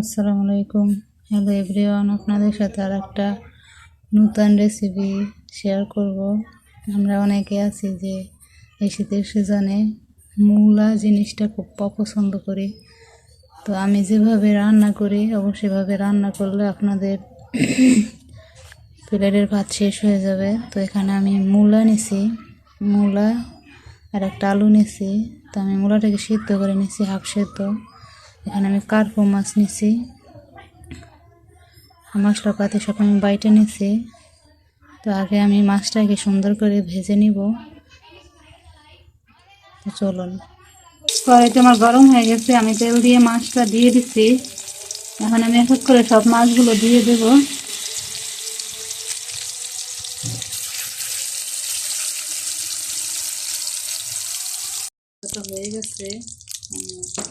আসসালামু আলাইকুম। Hello everyone, আপনাদের সাথে আর একটা নতুন রেসিপি শেয়ার করব। আমরা অনেকে আছি যে এই শীতের সিজনে মূলা জিনিসটা খুব অপছন্দ করি। তো আমি যেভাবে রান্না করি অবশ্যই সেভাবে রান্না করলে আপনাদের প্লেটের ভাত শেষ হয়ে যাবে। তো এখানে আমি মূলা নিছি, মূলা আর একটা আলু নিছি। তো আমি মূলাটাকে সিদ্ধ করে নিছি, হাফ সেদ্ধ। এখানে আমি কার্পো মাছ নিছি, মশলাপাতি সব আমি বাইটে নিছি। তো আগে আমি মাছটাকে সুন্দর করে ভেজে নিব। তো চলুন, কড়াইতে আমার গরম হয়ে গেছে, আমি তেল দিয়ে মাছটা দিয়ে দিচ্ছি। এখন আমি এক এক করে সব মাছগুলো দিয়ে দেব। হয়ে গেছে,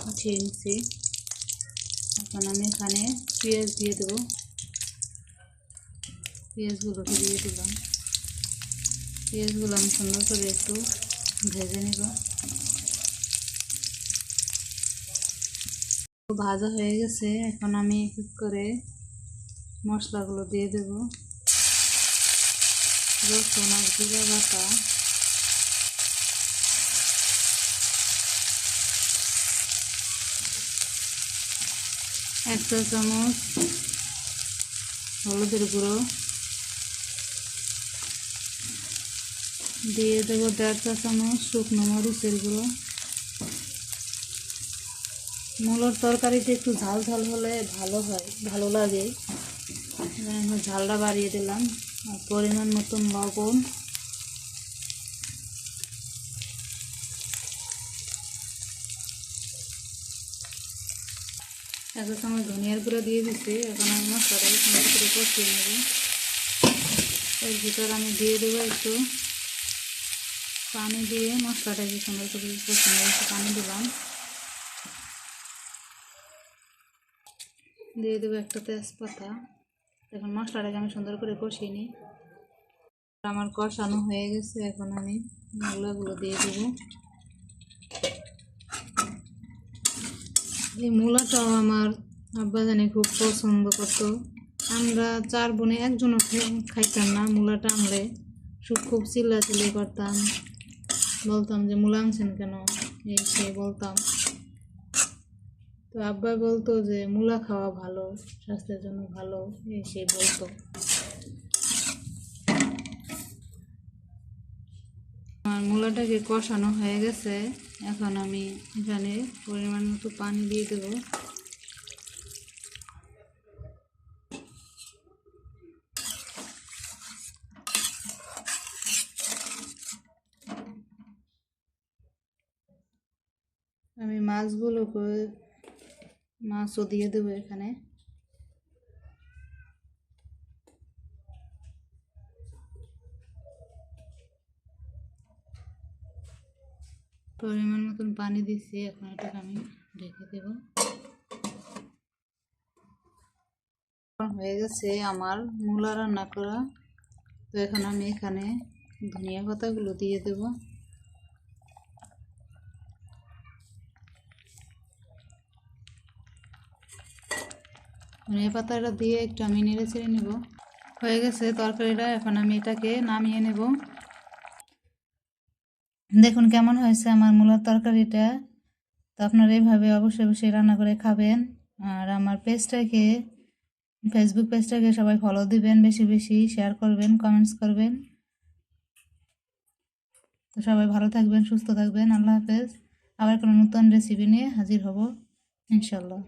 উঠিয়ে নিচ্ছি। এখন আমি এখানে পেঁয়াজ দিয়ে দেবো। পেঁয়াজগুলোকে দিয়ে দিলাম। পেঁয়াজগুলো আমি সুন্দর করে একটু ভেজে নেব। ভাজা হয়ে গেছে, এখন আমি এক এক করে মশলাগুলো দিয়ে দেব। রসুন আর জিরা বাটা, এক চা চামচ হলুদের গুঁড়ো দিয়ে দেবো, 1.5 চা চামচ শুকনো মরিচের গুঁড়ো। মূলার তরকারিতে একটু ঝাল ঝাল হলে ভালো হয়, ভালো লাগে। এখানে ঝালটা বাড়িয়ে দিলাম। আর পরিমাণ মতন লবণ, এক চা চামচ ধনিয়ার গুঁড়ো দিয়ে দিচ্ছি। এখন আমি মশলাটাকে সুন্দর করে কষিয়ে নেব। এর ভিতর আমি দিয়ে দেবো একটু পানি, দিয়ে মশলাটাকে সুন্দর করে কষিয়ে নেব। একটু পানি দিলাম, দিয়ে দেবো একটা তেজপাতা। এখন মশলাটাকে আমি সুন্দর করে কষিয়ে নিই। আমার কষানো হয়ে গেছে, এখন আমি মূলাগুলো দিয়ে দেবো। এই মূলাটাও আমার আব্বা জানি খুব পছন্দ করতো। আমরা 4 বোনে একজনও খাইতাম না। মূলাটা আনলে খুব চিল্লাচিল্লি করতাম, বলতাম যে মূলা আনছেন কেন, এই সে বলতাম। তো আব্বা বলতো যে মূলা খাওয়া ভালো, স্বাস্থ্যের জন্য ভালো, এই সে বলতো। আমার মূলাটাকে কষানো হয়ে গেছে, এখন আমি এখানে পরিমাণ মতো পানি দিয়ে দেবো। আমি মাছও দিয়ে দেবো এখানে। পরিমাণ মতন পানি দিচ্ছি, এখন এটাকে আমি ঢেকে দেব। হয়ে গেছে আমার মূলা রান্না করা। তো এখন আমি এখানে ধনিয়া পাতাগুলো দিয়ে দেব। ধনিয়া পাতাটা দিয়ে একটু আমি নেড়ে চেড়ে নেব। হয়ে গেছে তরকারিটা, এখন আমি এটাকে নামিয়ে নেব। দেখুন কেমন হয়েছে আমার মূলার তরকারিটা। তো আপনারা এইভাবে অবশ্যই অবশ্যই রান্না করে খাবেন। আর আমার ফেসবুক পেজটাকে সবাই ফলো দিবেন, বেশি বেশি শেয়ার করবেন, কমেন্টস করবেন। তো সবাই ভালো থাকবেন, সুস্থ থাকবেন। আল্লাহ হাফেজ। আবার কোনো নতুন রেসিপি নিয়ে হাজির হব ইনশাল্লাহ।